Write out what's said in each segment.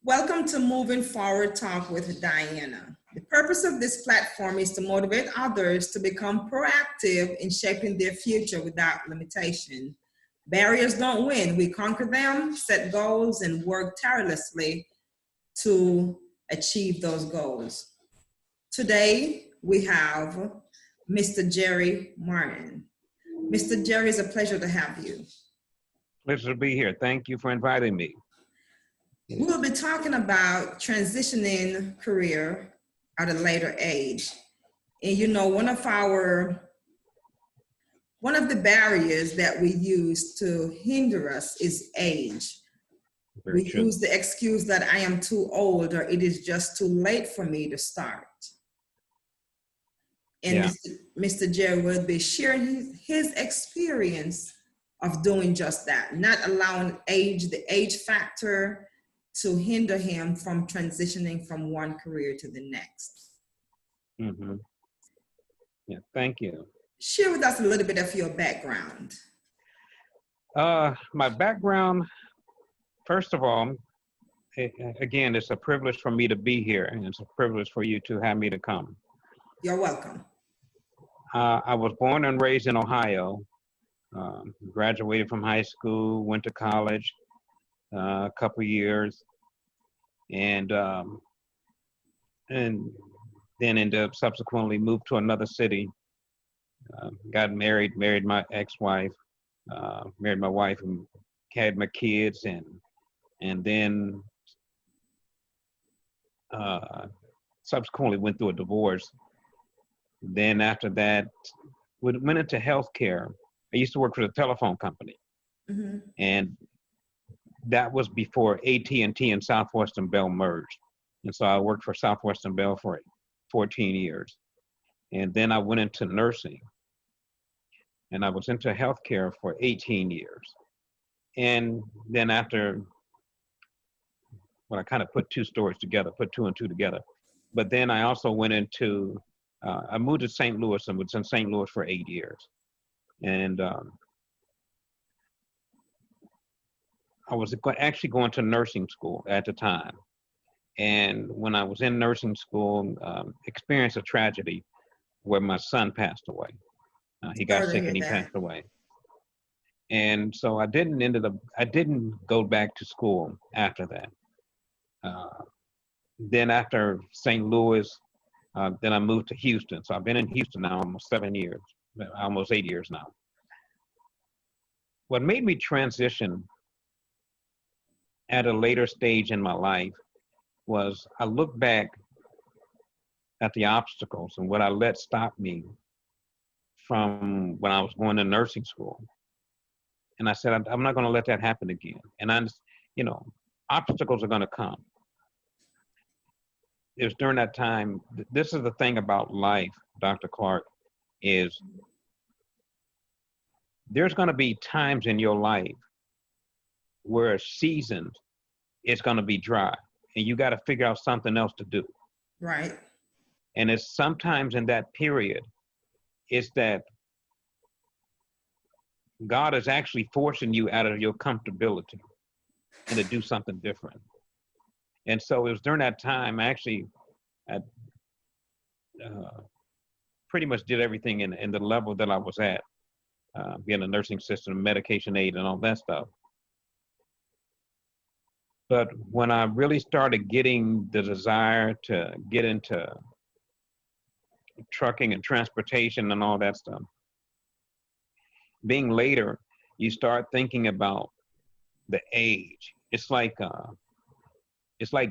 Welcome to Moving Forward Talk with Diana. The purpose of this platform is to motivate others to become proactive in shaping their future without limitation. Barriers don't win, we conquer them, set goals, and work tirelessly to achieve those goals. Today, we have Mr. Jerry Martin. Mr. Jerry, it's a pleasure to have you. Pleasure to be here. Thank you for inviting me. We'll be talking about transitioning career at a later age. And you know, one of the barriers that we use to hinder us is age. Very We true. use the excuse that I am too old or it is just too late for me to start. And Yeah. Mr. Jerry will be sharing his experience of doing just that, not allowing the age factor to hinder him from transitioning from one career to the next. Mm-hmm. Yeah, thank you. Share with us a little bit of your background. My background, first of all, again, it's a privilege for me to be here, and it's a privilege for you to have me to come. You're welcome. I was born and raised in Ohio, graduated from high school, went to college a couple years, and then ended up subsequently moved to another city, got married my ex-wife, married my wife, and had my kids, and then subsequently went through a divorce. Then after that, went into healthcare. I used to work for the telephone company, Mm-hmm. and that was before AT&T and Southwestern Bell merged. And so I worked for Southwestern Bell for 14 years. And then I went into nursing, and I was into healthcare for 18 years. And then after, well, I kind of put two stories together, put two and two together. But then I also went into, I moved to St. Louis and was in St. Louis for 8 years. And I was actually going to nursing school at the time. And when I was in nursing school, experienced a tragedy where my son passed away. He got Sorry to sick hear and he that. passed away. And so I didn't go back to school after that. Then after St. Louis, then I moved to Houston. So I've been in Houston now almost 7 years, almost 8 years now. What made me transition at a later stage in my life was I look back at the obstacles and what I let stop me from when I was going to nursing school. And I said, I'm not going to let that happen again. And obstacles are going to come. It was during that time, this is the thing about life, Dr. Clark, is there's going to be times in your life where a season is going to be dry and you got to figure out something else to do. Right. And it's sometimes in that period, it's that God is actually forcing you out of your comfortability and to do something different. And so it was during that time, I pretty much did everything in the level that I was at, being a nursing assistant, medication aid, and all that stuff. But when I really started getting the desire to get into trucking and transportation and all that stuff, being later, you start thinking about the age. It's like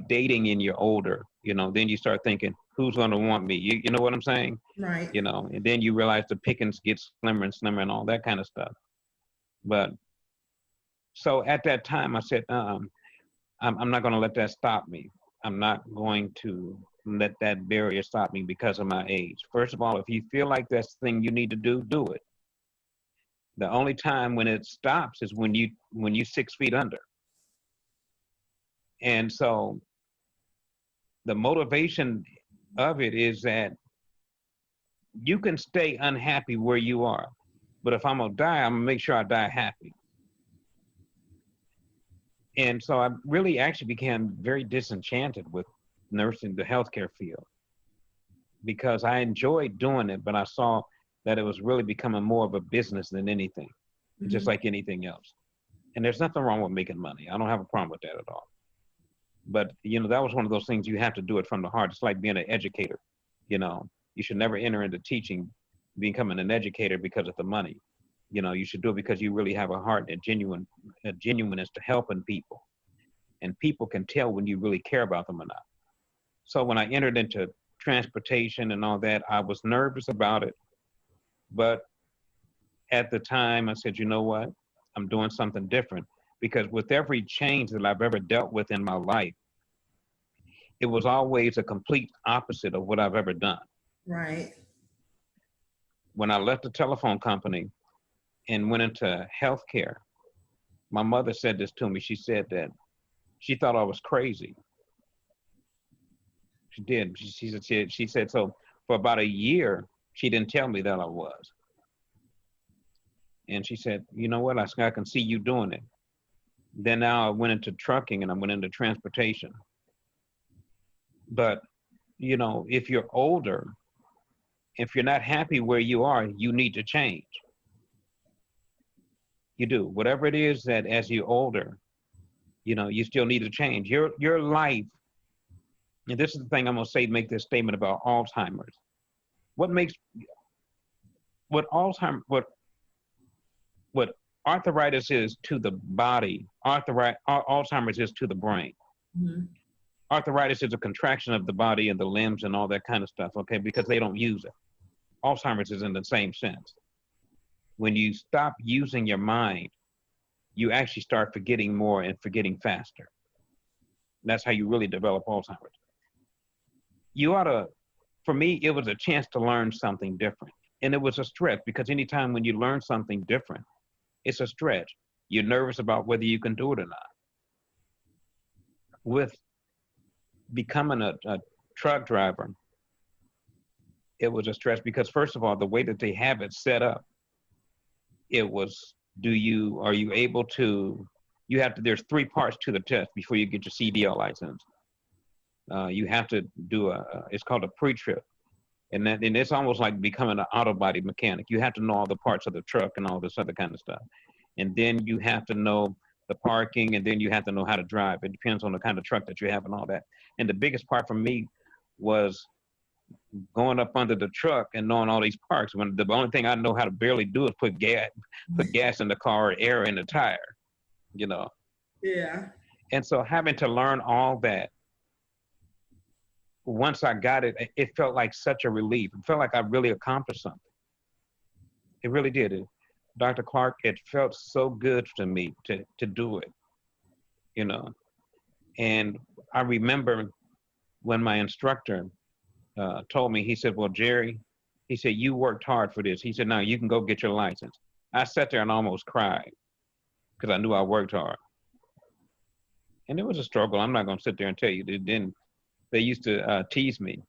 dating in your older, then you start thinking, who's going to want me? You know what I'm saying? Right. And then you realize the pickings get slimmer and slimmer and all that kind of stuff. But so at that time I said, I'm not going to let that stop me. I'm not going to let that barrier stop me because of my age. First of all, if you feel like that's the thing you need to do it. The only time when it stops is when you're 6 feet under. And so the motivation of it is that you can stay unhappy where you are, but if I'm gonna die, I'm gonna make sure I die happy. And so I really actually became very disenchanted with nursing, the healthcare field, because I enjoyed doing it, but I saw that it was really becoming more of a business than anything, just Mhm. like anything else. And there's nothing wrong with making money. I don't have a problem with that at all. But, you know, that was one of those things you have to do it from the heart. It's like being an educator. You know, you should never enter into teaching, becoming an educator because of the money. You know, you should do it because you really have a heart, a genuineness to helping people. And people can tell when you really care about them or not. So when I entered into transportation and all that, I was nervous about it. But at the time, I said, you know what? I'm doing something different. Because with every change that I've ever dealt with in my life, it was always a complete opposite of what I've ever done. Right. When I left the telephone company and went into healthcare, my mother said this to me. She said that she thought I was crazy. She did. She said so for about a year, she didn't tell me that I was. And she said, you know what? I can see you doing it. Then now I went into trucking and I went into transportation. But, you know, if you're older, if you're not happy where you are, you need to change. You do. Whatever it is that as you're older, you know, you still need to change. Your life, and this is the thing I'm gonna say, make this statement about Alzheimer's. What makes what Alzheimer's what arthritis is to the body, Alzheimer's is to the brain. Mhm. Arthritis is a contraction of the body and the limbs and all that kind of stuff, okay, because they don't use it. Alzheimer's is in the same sense. When you stop using your mind, you actually start forgetting more and forgetting faster. That's how you really develop Alzheimer's. You ought to, for me, it was a chance to learn something different. And it was a stretch because anytime when you learn something different, it's a stretch. You're nervous about whether you can do it or not. With becoming a truck driver, it was a stretch because first of all, the way that they have it set up, it was, are you able to, there's three parts to the test before you get your CDL license. You have to do it's called a pre-trip. And it's almost like becoming an auto body mechanic. You have to know all the parts of the truck and all this other kind of stuff. And then you have to know the parking, and then you have to know how to drive. It depends on the kind of truck that you have and all that. And the biggest part for me was going up under the truck and knowing all these parks when the only thing I know how to barely do is put gas in the car or air in the tire, you know. Yeah. And so having to learn all that, once I got it, it felt like such a relief. It felt like I really accomplished something. It really did. Dr. Clark, it felt so good to me to do it, you know. And I remember when my instructor told me, he said, well, Jerry, he said, you worked hard for this. He said, now you can go get your license. I sat there and almost cried because I knew I worked hard. And it was a struggle. I'm not going to sit there and tell you. They used to tease me.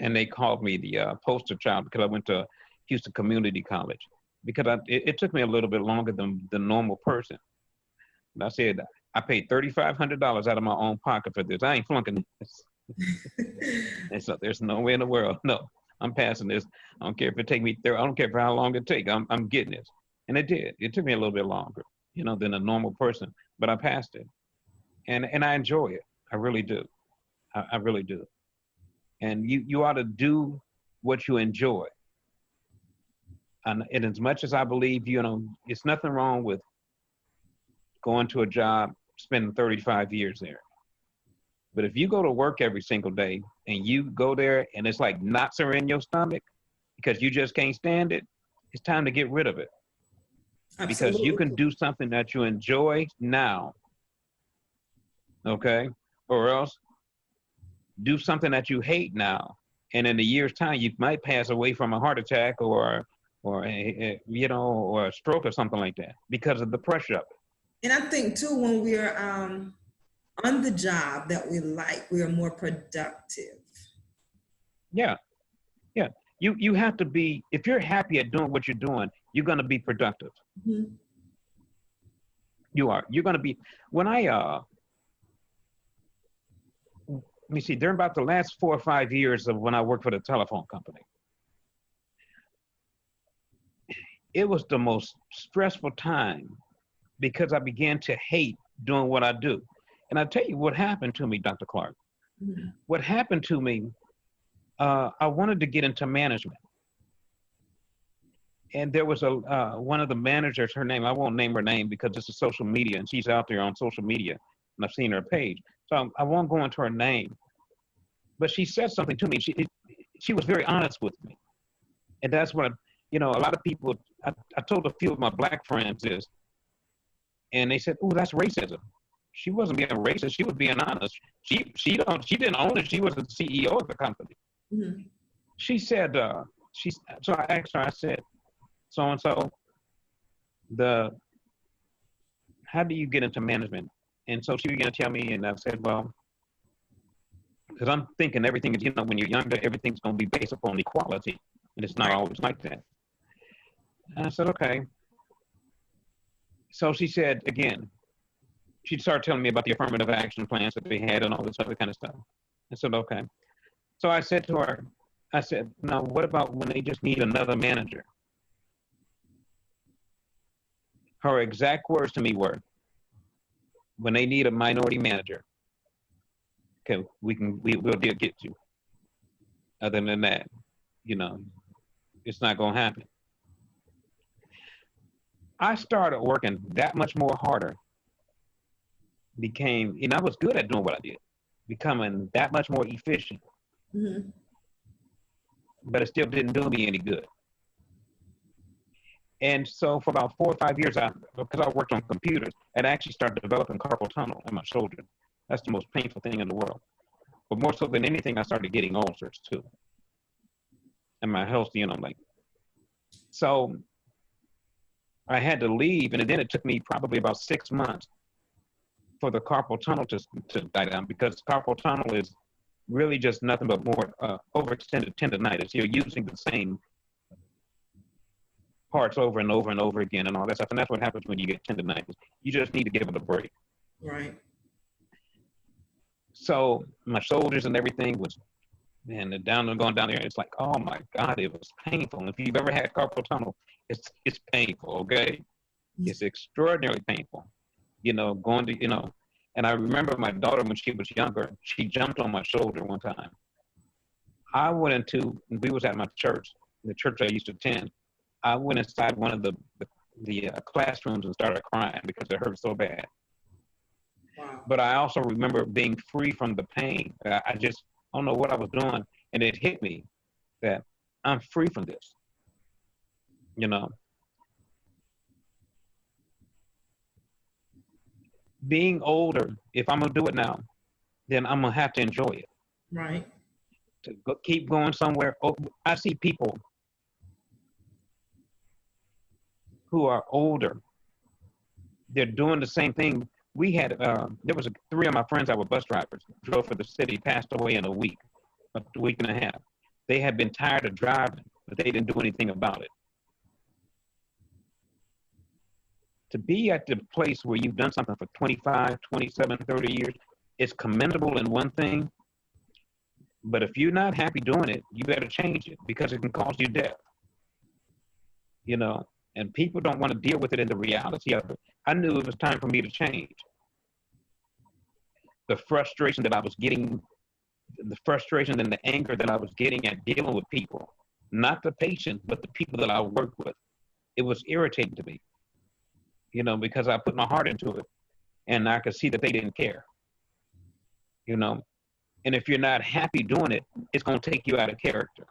And they called me the poster child because I went to Houston Community College because it took me a little bit longer than the normal person. And I said, I paid $3,500 out of my own pocket for this. I ain't flunking this. And so there's no way in the world. No, I'm passing this. I don't care if it take me there. I don't care for how long it take. I'm getting this. And it did. It took me a little bit longer, you know, than a normal person, but I passed it. And I enjoy it. I really do. I really do. And you ought to do what you enjoy. And as much as I believe, you know, it's nothing wrong with going to a job, spending 35 years there. But if you go to work every single day and you go there and it's like knots are in your stomach because you just can't stand it, it's time to get rid of it. Because you can Absolutely. do something that you enjoy now, okay? Or else do something that you hate now. And in a year's time, you might pass away from a heart attack or you know, or a stroke or something like that because of the pressure of it. And I think too, when we're on the job that we like, we are more productive. Yeah, yeah. You have to be, if you're happy at doing what you're doing, you're going to be productive. Mhm. You are. You're going to be, when I, let me see, during about the last 4 or 5 years of when I worked for the telephone company, it was the most stressful time because I began to hate doing what I do. And I'll tell you what happened to me, Dr. Clark. Mhm. What happened to me, I wanted to get into management. And there was one of the managers, her name, I won't name her name because this is social media and she's out there on social media and I've seen her page. So I won't go into her name, but she said something to me. She was very honest with me. And that's what, a lot of people, I told a few of my black friends this, and they said, "Oh, that's racism." She wasn't being racist. She was being honest. She didn't own it. She was the CEO of the company. Mhm. She said, so I asked her, I said, so and so, how do you get into management? And so she began to tell me, and I said, well, because I'm thinking everything is, when you're younger, everything's going to be based upon equality, and it's not always like that. And I said, okay. So she said again, she started telling me about the affirmative action plans that they had and all this other kind of stuff. I said, okay. So I said to her, I said, now what about when they just need another manager? Her exact words to me were, when they need a minority manager, okay, we'll get you. Other than that, it's not gonna happen. I started working that much more harder, and I was good at doing what I did, becoming that much more efficient, Mhm. but it still didn't do me any good. And so for about 4 or 5 years, because I worked on computers, I actually started developing carpal tunnel in my shoulder. That's the most painful thing in the world. But more so than anything, I started getting ulcers too. And my health, so I had to leave, and then it took me probably about 6 months for the carpal tunnel to die down, because carpal tunnel is really just nothing but more overextended tendonitis. You're using the same parts over and over and over again and all that stuff. And that's what happens when you get tendonitis. You just need to give it a break. Right. So my shoulders and everything was, man, going down there. It's like, oh my God, it was painful. And if you've ever had carpal tunnel, it's painful, okay? It's extraordinarily painful, going to, and I remember my daughter when she was younger, she jumped on my shoulder one time. We was at my church, the church I used to attend. I went inside one of the classrooms and started crying because it hurt so bad. Wow. But I also remember being free from the pain. I don't know what I was doing, and it hit me that I'm free from this. Being older, if I'm gonna do it now, then I'm gonna have to enjoy it. Right. To keep going somewhere. Oh, I see people who are older. They're doing the same thing. We had, there was 3 of my friends that were bus drivers, drove for the city, passed away in a week and a half. They had been tired of driving, but they didn't do anything about it. To be at the place where you've done something for 25, 27, 30 years, it's commendable in one thing, but if you're not happy doing it, you better change it because it can cause you death. And people don't want to deal with it in the reality of it. I knew it was time for me to change. The frustration that I was getting, the frustration and the anger that I was getting at dealing with people, not the patient, but the people that I worked with, it was irritating to me, because I put my heart into it and I could see that they didn't care, and if you're not happy doing it, it's going to take you out of character.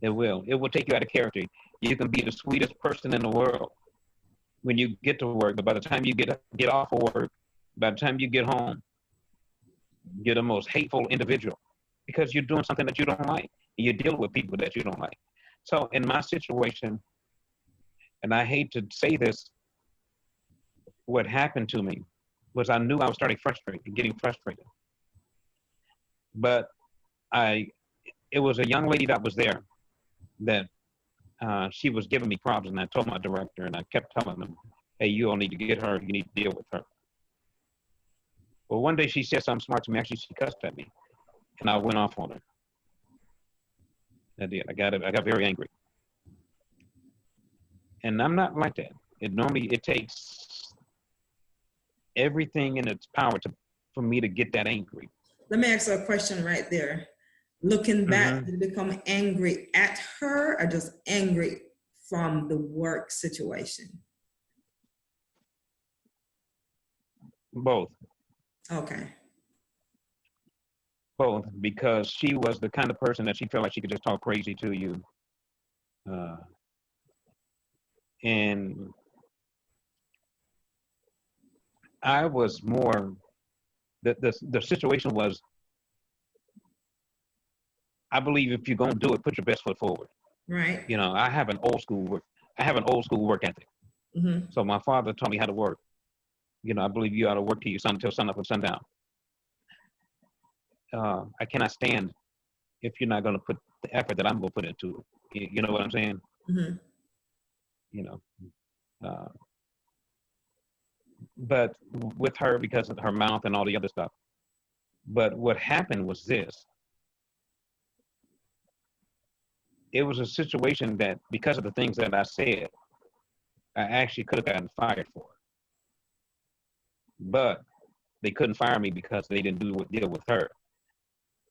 It will take you out of character. You can be the sweetest person in the world when you get to work, but by the time you get off of work, by the time you get home, you're the most hateful individual because you're doing something that you don't like. And you're dealing with people that you don't like. So in my situation, and I hate to say this, what happened to me was I knew I was getting frustrated. But it was a young lady that was there that she was giving me problems, and I told my director, and I kept telling them, hey, you don't need to get her. You need to deal with her. Well, one day she said something smart to me. Actually, she cussed at me, and I went off on her. I did. I got very angry. And I'm not like that. It takes everything in its power for me to get that angry. Let me ask you a question right there. Looking back, did you become angry at her or just angry from the work situation? Both. Okay. Both, because she was the kind of person that she felt like she could just talk crazy to you. And I was more, the situation was, I believe if you're going to do it, put your best foot forward. Right. You know, I have an old school work ethic. Mm-hmm. So my father taught me how to work. You know, I believe you ought to work till sun up and sundown. I cannot stand if you're not going to put the effort that I'm going to put into it. You know what I'm saying? Mm-hmm. You know, but with her, because of her mouth and all the other stuff. But what happened was this. It was a situation that, because of the things that I said, I actually could have gotten fired for. But they couldn't fire me because they didn't deal with her.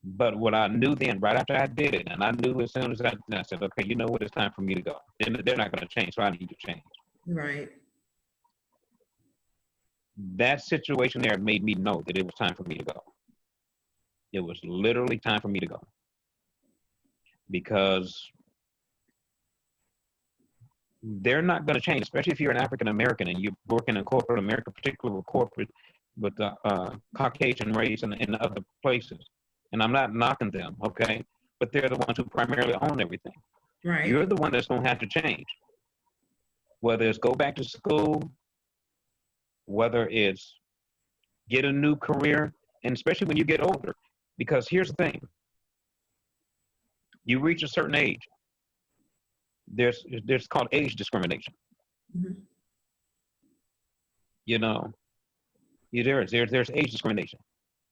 But what I knew then, right after I did it, and I knew as soon as I said, okay, you know what, it's time for me to go. They're not going to change, so I need to change. Right. That situation there made me know that it was time for me to go. It was literally time for me to go. Because they're not going to change, especially if you're an African American and you're working in corporate America, particularly with the Caucasian race and in other places. And I'm not knocking them, okay? But they're the ones who primarily own everything. Right. You're the one that's going to have to change. Whether it's go back to school, whether it's get a new career, and especially when you get older. Because here's the thing. You reach a certain age, there's called age discrimination. Mm-hmm. You know, there's age discrimination.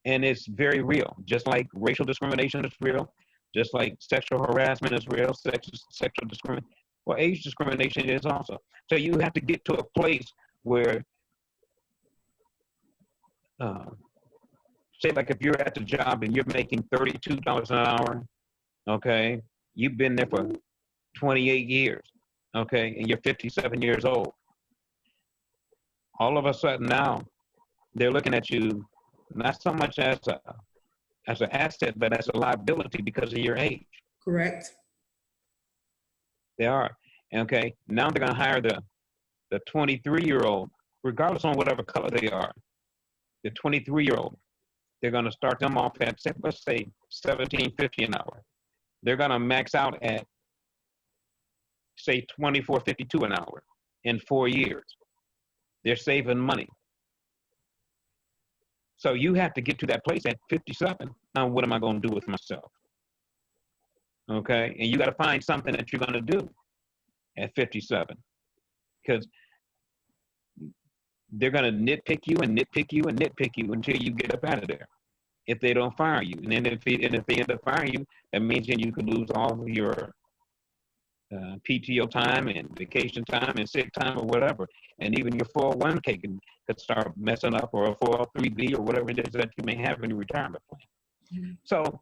And it's very real. Just like racial discrimination is real, just like sexual harassment is real, sexual discrimination. Well, age discrimination is also. So you have to get to a place where, say like if you're at the job and you're making $32 an hour, okay, you've been there for 28 years, okay, and you're 57 years old. All of a sudden now, they're looking at you not so much as an asset, but as a liability because of your age. Correct. They are. Okay. Now they're going to hire the 23-year-old, regardless on whatever color they are. The 23-year-old, they're going to start them off at, let's say, $17.50 an hour. They're going to max out at, say, $24.52 an hour in 4 years. They're saving money. So you have to get to that place at 57. Now, what am I going to do with myself? Okay, and you got to find something that you're going to do at 57, because they're going to nitpick you and nitpick you and nitpick you until you get up out of there. If they don't fire you, and then if they end up firing you, that means then you could lose all of your PTO time and vacation time and sick time or whatever, and even your 401k could start messing up, or a 403b or whatever it is that you may have in your retirement plan. Mm-hmm. So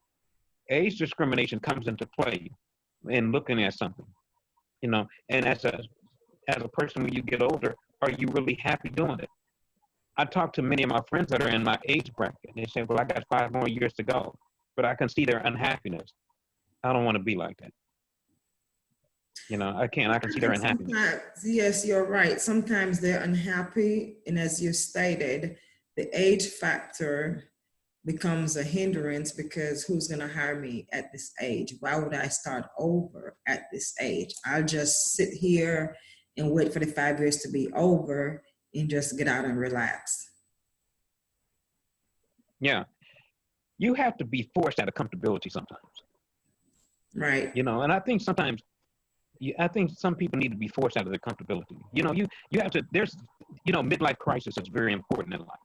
age discrimination comes into play in looking at something, you know, and as a person, when you get older, are you really happy doing it? I talk to many of my friends that are in my age bracket, and they say, well, I got 5 more years to go, but I can see their unhappiness. I don't want to be like that. You know, I can see their unhappiness. Yes, you're right. Sometimes they're unhappy. And as you stated, the age factor becomes a hindrance, because who's going to hire me at this age? Why would I start over at this age? I'll just sit here and wait for the 5 years to be over and just get out and relax. Yeah. You have to be forced out of comfortability sometimes. Right. You know, and I think sometimes I think some people need to be forced out of their comfortability. You have to, there's, midlife crisis is very important in life.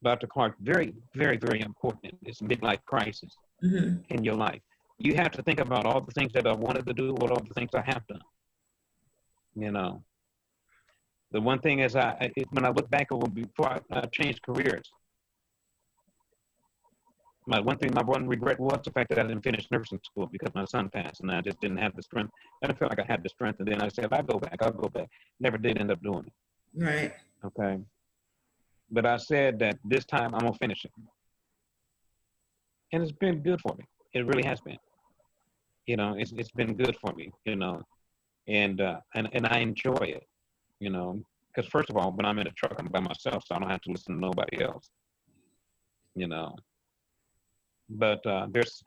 Dr. Clark, very, very, very important. It's midlife crisis Mhm. in your life. You have to think about all the things that I wanted to do, all the things I have done. The one thing is, when I look back over before I changed careers, my one regret was the fact that I didn't finish nursing school because my son passed, and I just didn't have the strength. I didn't feel like I had the strength, and then I said, I'll go back. Never did end up doing it. Right. Okay. But I said that this time I'm gonna finish it, and it's been good for me. It really has been. It's been good for me. And I enjoy it. Because first of all, when I'm in a truck, I'm by myself, so I don't have to listen to nobody else. But there's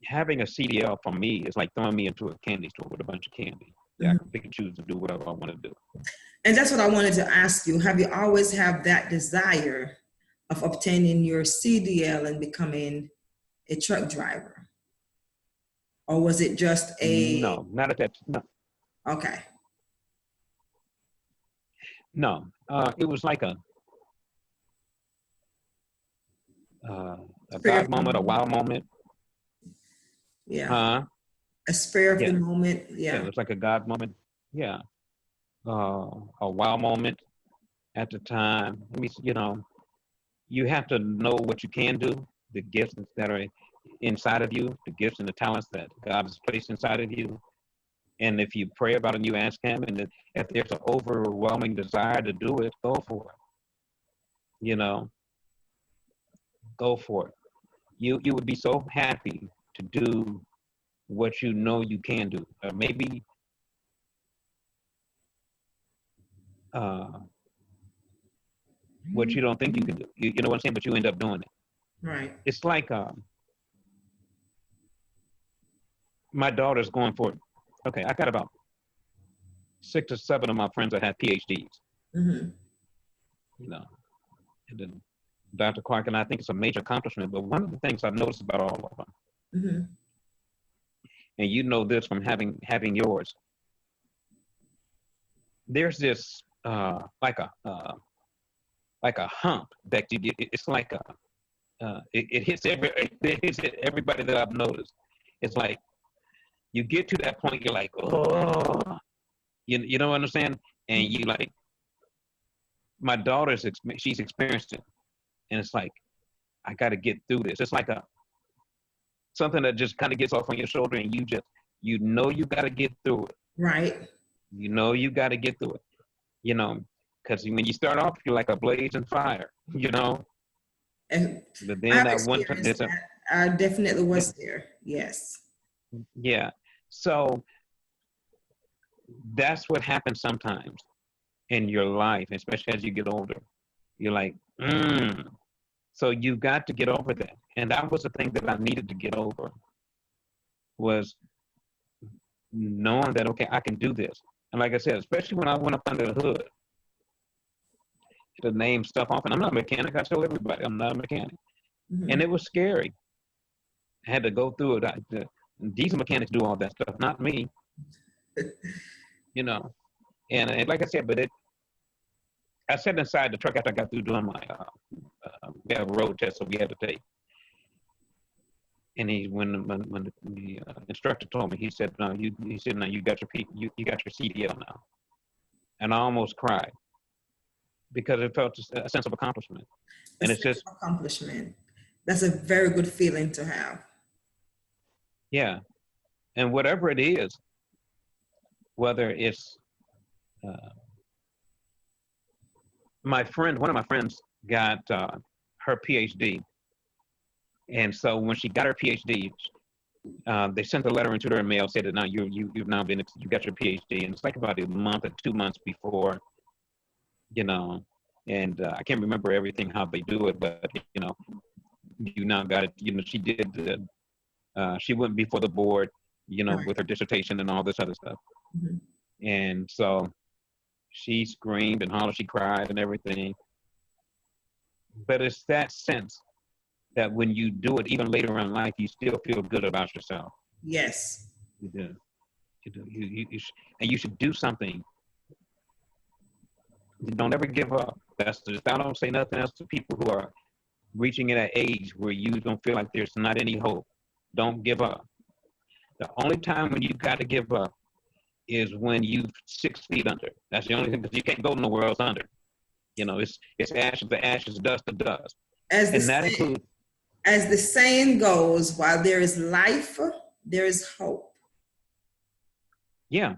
having a CDL for me is like throwing me into a candy store with a bunch of candy. Yeah, I can pick and choose to do whatever I want to do. And that's what I wanted to ask you. Have you always had that desire of obtaining your CDL and becoming a truck driver? Or was it just No, not at that. No, Okay. no. It was like a God moment, a wow moment. Yeah. A spur of Yeah. the moment. Yeah, Yeah. it was like a God moment. Yeah. A wow moment at the time. I mean, you have to know what you can do, the gifts that are inside of you, the gifts and the talents that God has placed inside of you. And if you pray about it and you ask Him, and if there's an overwhelming desire to do it, go for it. Go for it. You would be so happy to do what you know you can do. Maybe what you don't think you can do. You know what I'm saying? But you end up doing it. Right. It's like my daughter's going for it. Okay, I got about 6 or 7 of my friends that have PhDs. Mm-hmm. And then Dr. Clark, and I think it's a major accomplishment. But one of the things I've noticed about all of them, Mm-hmm. and you know this from having yours, there's this like a hump that it's like it hits everybody that I've noticed. It's like you get to that point, you're like, oh, you know what I'm saying? And you like, my daughter's she's experienced it, and it's like, I got to get through this. It's like something that just kind of gets off on your shoulder, and you got to get through it. Right. You got to get through it. Because when you start off, you're like a blazing fire. And But then I've experienced that. I definitely was there. Yes. Yeah. So that's what happens sometimes in your life, especially as you get older. You're like, So you got to get over that. And that was the thing that I needed to get over, was knowing that, okay, I can do this. And like I said, especially when I went up under the hood to name stuff off. And I'm not a mechanic. I tell everybody I'm not a mechanic. Mm-hmm. And it was scary. I had to go through it. Diesel mechanics do all that stuff, not me. And like I said, but I sat inside the truck after I got through doing my we have a road test that we had to take. And when the instructor told me, he said, "No, you got your CDL now," and I almost cried because it felt a sense of accomplishment. And it's just accomplishment. That's a very good feeling to have. Yeah, and whatever it is, whether it's one of my friends got her PhD. And so when she got her PhD, they sent a letter into her mail, said that now you got your PhD. And it's like about a month or 2 months before, and I can't remember everything, how they do it, but, you now got it. She did, she went before the board, right, with her dissertation and all this other stuff. Mm-hmm. And so she screamed and hollered, she cried and everything. But it's that sense that when you do it, even later in life, you still feel good about yourself. Yes. You do. And you should do something. Don't ever give up. That's just, I don't say nothing else to people who are reaching at an age where you don't feel like there's not any hope. Don't give up. The only time when you got to give up is when you 6 feet under. That's the only thing, because you can't go nowhere else under. It's ashes to ashes, dust to dust. And that includes, as the saying goes, while there is life, there is hope. yeah.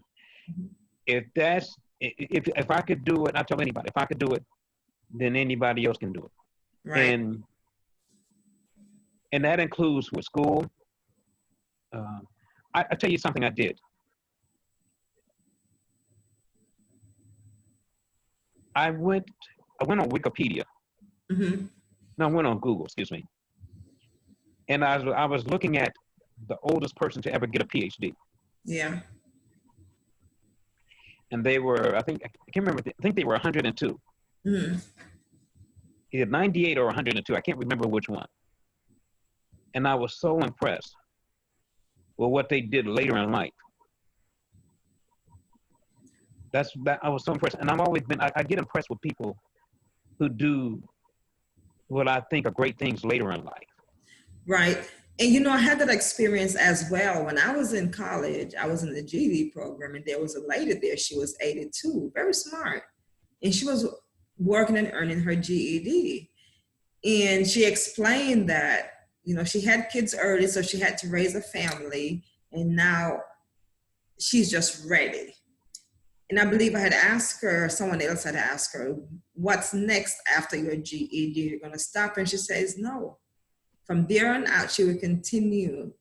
If I could do it, I tell anybody, if I could do it, then anybody else can do it. Right. And that includes with school. I tell you something I did. I went on Wikipedia. Mm-hmm. No, I went on Google, excuse me. And I was looking at the oldest person to ever get a PhD. Yeah. And they were, I can't remember, I think they were 102. Mm-hmm. Either 98 or 102, I can't remember which one. And I was so impressed with what they did later in life. I was so impressed. And I've always been, I get impressed with people who do what I think are great things later in life. Right. And I had that experience as well. When I was in college, I was in the GED program, and there was a lady there. She was 82, very smart. And she was working and earning her GED. And she explained that, she had kids early, so she had to raise a family. And now she's just ready. And I believe I had asked her, someone else had asked her, what's next after your GED? You're going to stop? And she says, no. From there on out, she would continue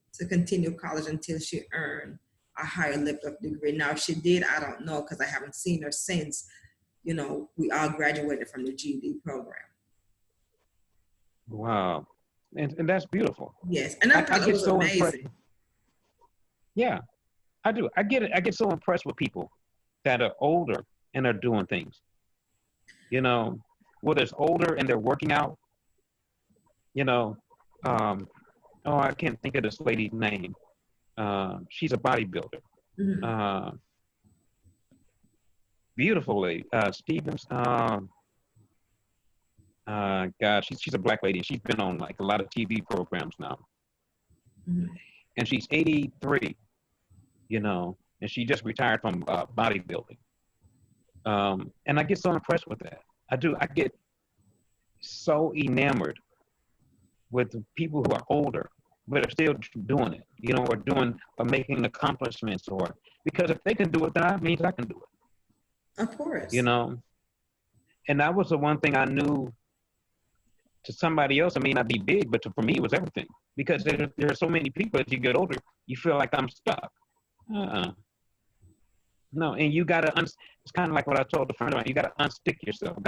college until she earned a higher level of degree. Now, if she did, I don't know, because I haven't seen her since, we all graduated from the GED program. Wow. And that's beautiful. Yes. And I thought it was so amazing. Impressed. Yeah, I do. I get it. I get so impressed with people that are older and are doing things. Whether it's older and they're working out, I can't think of this lady's name. She's a bodybuilder. Mm-hmm. Beautiful lady. Stevens. God, she's a black lady. She's been on like a lot of TV programs now. Mm-hmm. And she's 83, and she just retired from bodybuilding. And I get so impressed with that. I do. I get so enamored with people who are older, but are still doing it, or making accomplishments, because if they can do it, then that means I can do it. Of course. And that was the one thing I knew. To somebody else, it may not be big, but for me, it was everything. Because there are so many people, as you get older, you feel like I'm stuck. No, and you gotta, it's kind of like what I told a friend of mine, you gotta unstick yourself,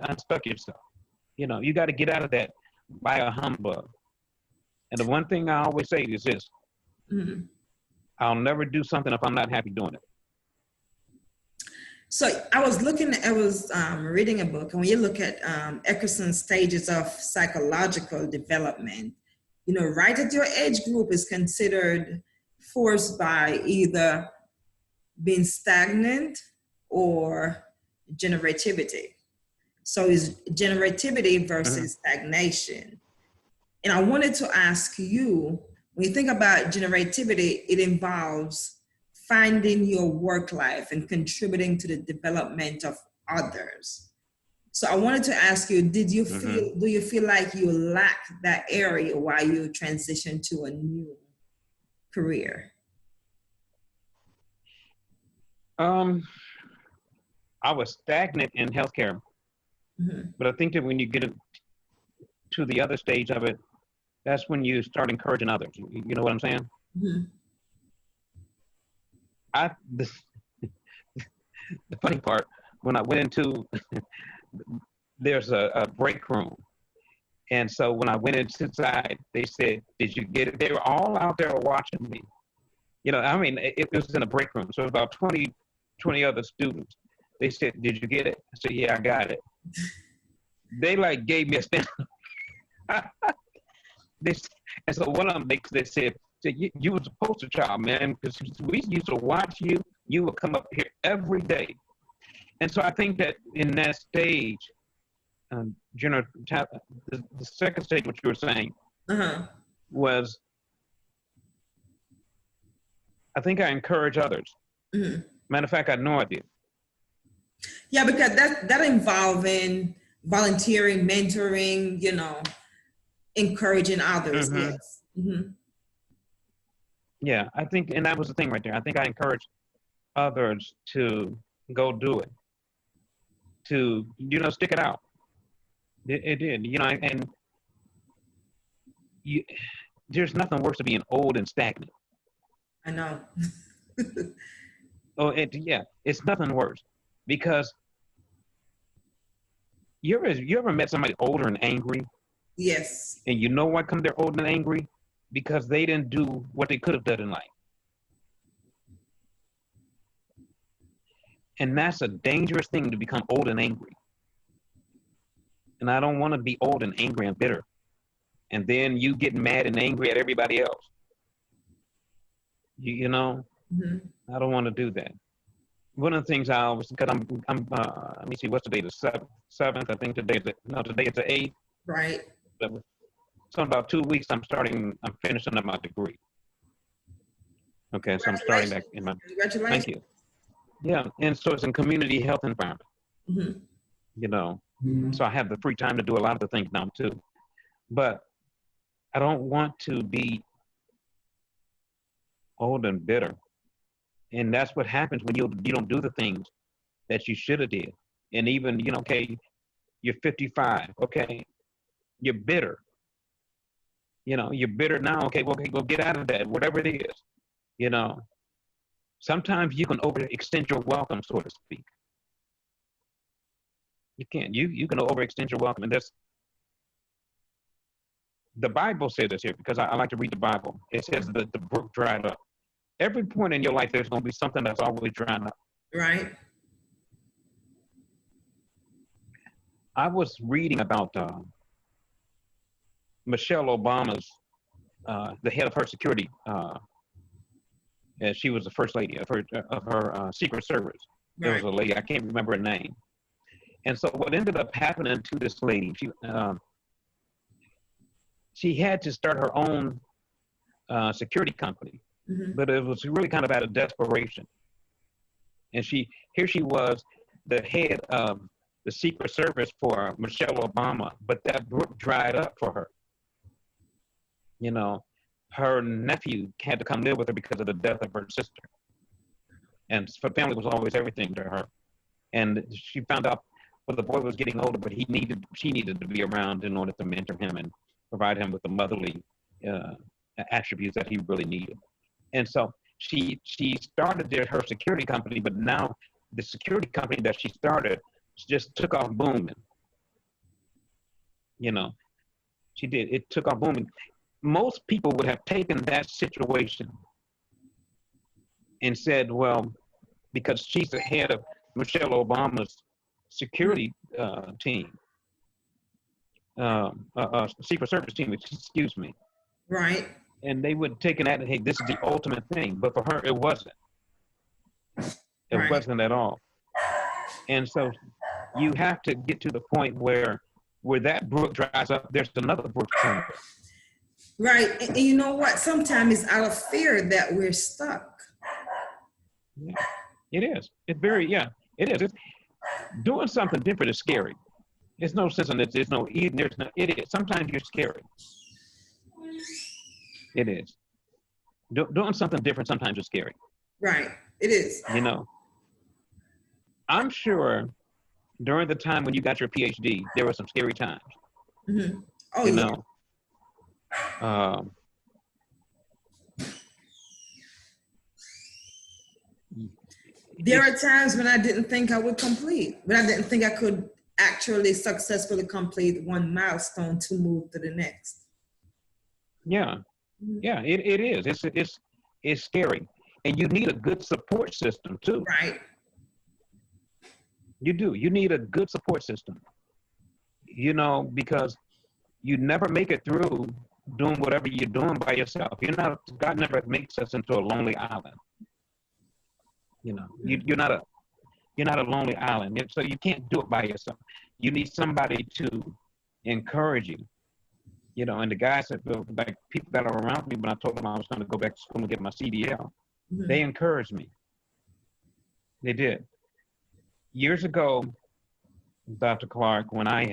unstuck yourself. You gotta get out of that by a humbug. And the one thing I always say is this, mm-hmm. I'll never do something if I'm not happy doing it. So I was reading a book, and when you look at Eckerson's stages of psychological development, right at your age group is considered forced by either being stagnant or generativity. So it's generativity versus mm-hmm. stagnation. And I wanted to ask you, when you think about generativity, it involves finding your work life and contributing to the development of others. So I wanted to ask you, do you feel like you lack that area while you transition to a new career? I was stagnant in healthcare, mm-hmm. but I think that when you get to the other stage of it, that's when you start encouraging others. You know what I'm saying? Mm-hmm. The funny part, when I went into, there's a break room. And so when I went inside, they said, did you get it? They were all out there watching me. It was in a break room. So about 20 other students. They said, did you get it? I said, yeah, I got it. They gave me a stamp. And so one of them, they said, So you was a poster child, man, because we used to watch you. You would come up here every day. And so I think that in that stage, General, the second stage, what you were saying, was I think I encourage others. Matter of fact, I know I did. Yeah, because that involving volunteering, mentoring, encouraging others. Yes. Yeah, I think, and that was the thing right there. I think I encouraged others to go do it, to, stick it out. It did, and there's nothing worse than being old and stagnant. I know. It's nothing worse, because you ever met somebody older and angry? Yes. And you know why come they're old and angry? Because they didn't do what they could have done in life. And that's a dangerous thing, to become old and angry. And I don't want to be old and angry and bitter. And then you get mad and angry at everybody else. I don't want to do that. One of the things I always, because I'm let me see, what's today, the 7th? I think today is the 8th. Right. So in about 2 weeks, I'm finishing up my degree. Okay, so I'm starting back in my. Congratulations. Thank you. Yeah, and so it's in community health environment. So I have the free time to do a lot of the things now too. But I don't want to be old and bitter. And that's what happens when you don't do the things that you should have did. And even, okay, you're 55, okay, you're bitter. You're bitter now, okay, well, okay, go get out of that, whatever it is. Sometimes you can overextend your welcome, so to speak. You can. You can overextend your welcome. And the Bible says this here, because I like to read the Bible. It says that the brook dried up. Every point in your life, there's going to be something that's always drying up. Right. I was reading about Michelle Obama's, the head of her security. She was the first lady of her Secret Service. There was a lady, I can't remember her name. And so what ended up happening to this lady, she had to start her own security company, but it was really kind of out of desperation. And here she was, the head of the Secret Service for Michelle Obama, but that brook dried up for her. Her nephew had to come live with her because of the death of her sister. And her family was always everything to her. And she found out, well, the boy was getting older, but she needed to be around in order to mentor him and provide him with the motherly attributes that he really needed. And so she started her security company, but now the security company that she started just took off booming. She did. It took off booming. Most people would have taken that situation and said, well, because she's the head of Michelle Obama's security team, Secret Service team, excuse me. Right. And they would have taken that and, hey, this is the ultimate thing. But for her, it wasn't. It wasn't at all. And so you have to get to the point where that brook dries up, there's another brook somewhere. Right. And you know what? Sometimes it's out of fear that we're stuck. Yeah, it is. It's very, it is. Doing something different is scary. There's no sense in it. It is. Sometimes you're scary. It is. Doing something different sometimes is scary. Right. It is. I'm sure during the time when you got your PhD, there were some scary times. Oh, yeah. There are times when I didn't think I would complete, but I didn't think I could actually successfully complete one milestone to move to the next. Yeah, it is. It's scary, and you need a good support system too. Right. You do. You need a good support system. Because you never make it through doing whatever you're doing by yourself. God never makes us into a lonely island. You know, you're not a lonely island. So you can't do it by yourself. You need somebody to encourage you. You know, and the guys that, like people that are around me, when I told them I was going to go back to school and get my CDL, they encouraged me. They did. Years ago, Dr. Clark, when I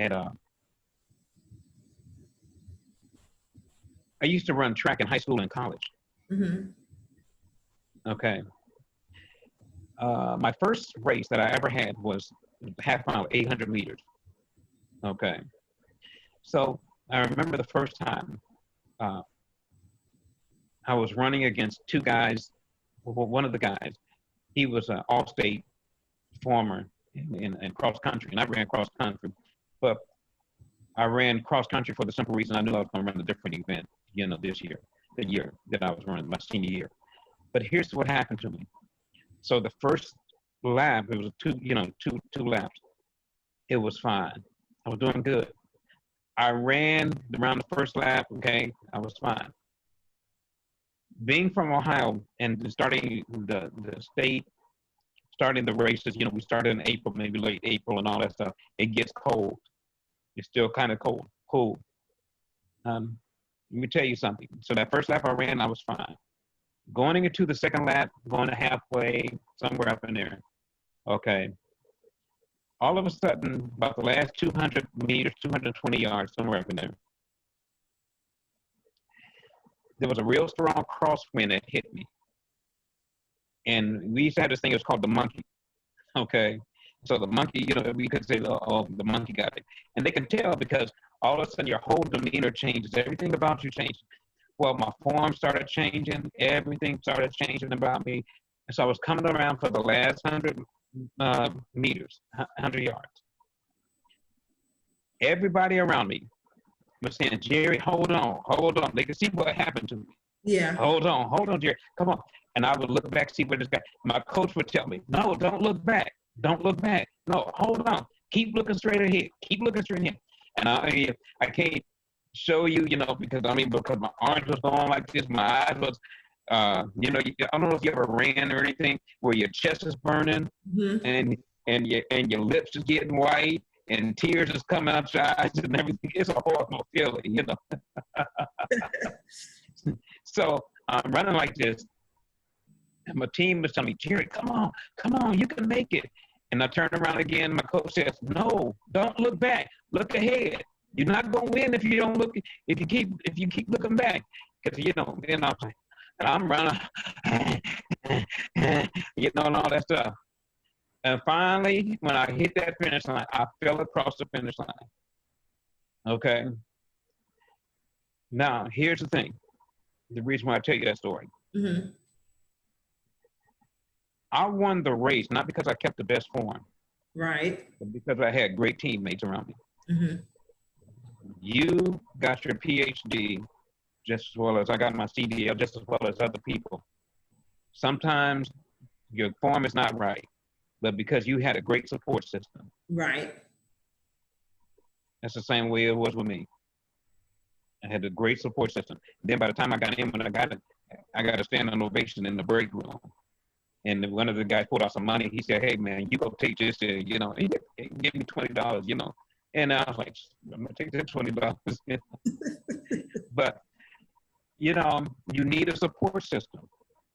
used to run track in high school and college. Okay. My first race that I ever had was half mile, 800 meters. Okay. So I remember the first time I was running against two guys. Well, one of the guys, he was an all-state former in cross country, and I ran cross country. But I ran cross country for the simple reason I knew I was going to run a different event, you know, this year, the year that I was running, my senior year. But here's what happened to me. So the first lap, it was two laps. It was fine. I was doing good. I ran around the first lap, okay, I was fine. Being from Ohio and starting the state, starting the races, you know, we started in April, maybe late April and all that stuff. It gets cold. It's still kind of cold. Let me tell you something. So that first lap I ran, I was fine. Going into the second lap, going to halfway, somewhere up in there, okay. All of a sudden, about the last 200 meters, 220 yards, somewhere up in there was a real strong crosswind that hit me. And we used to have this thing, it was called the monkey, okay? So the monkey, you know, we could say, oh, the monkey got it. And they can tell because all of a sudden your whole demeanor changes. Everything about you changes. Well, my form started changing. Everything started changing about me. And so I was coming around for the last 100 meters, 100 yards. Everybody around me was saying, Jerry, hold on. They could see what happened to me. Yeah. Hold on, Jerry, come on. And I would look back, see where this guy, my coach would tell me, no, don't look back. No, hold on. Keep looking straight ahead. And I can't show you, you know, because my arms was going like this, my eyes was, you know, I don't know if you ever ran or anything where your chest is burning and your lips is getting white and tears is coming out your eyes and everything. It's a horrible feeling, you know. So I'm running like this, and my team was telling me, Jerry, come on, you can make it. And I turned around again. My coach says, no, don't look back. Look ahead. You're not gonna win if you don't look. If you keep looking back, because you know. And I'm like, and I'm running, you know, and all that stuff. And finally, when I hit that finish line, I fell across the finish line. Okay. Now, here's the thing. The reason why I tell you that story. I won the race not because I kept the best form, right? But because I had great teammates around me. You got your PhD just as well as I got my CDL, just as well as other people. Sometimes your form is not right, but because you had a great support system. Right. That's the same way it was with me. I had a great support system. Then by the time I got in, when I got a standing ovation in the break room. And one of the guys pulled out some money. He said, hey, man, you go take this, you know, he gave me $20, you know. And I was like, I'm going to take that $20. But, you know, you need a support system.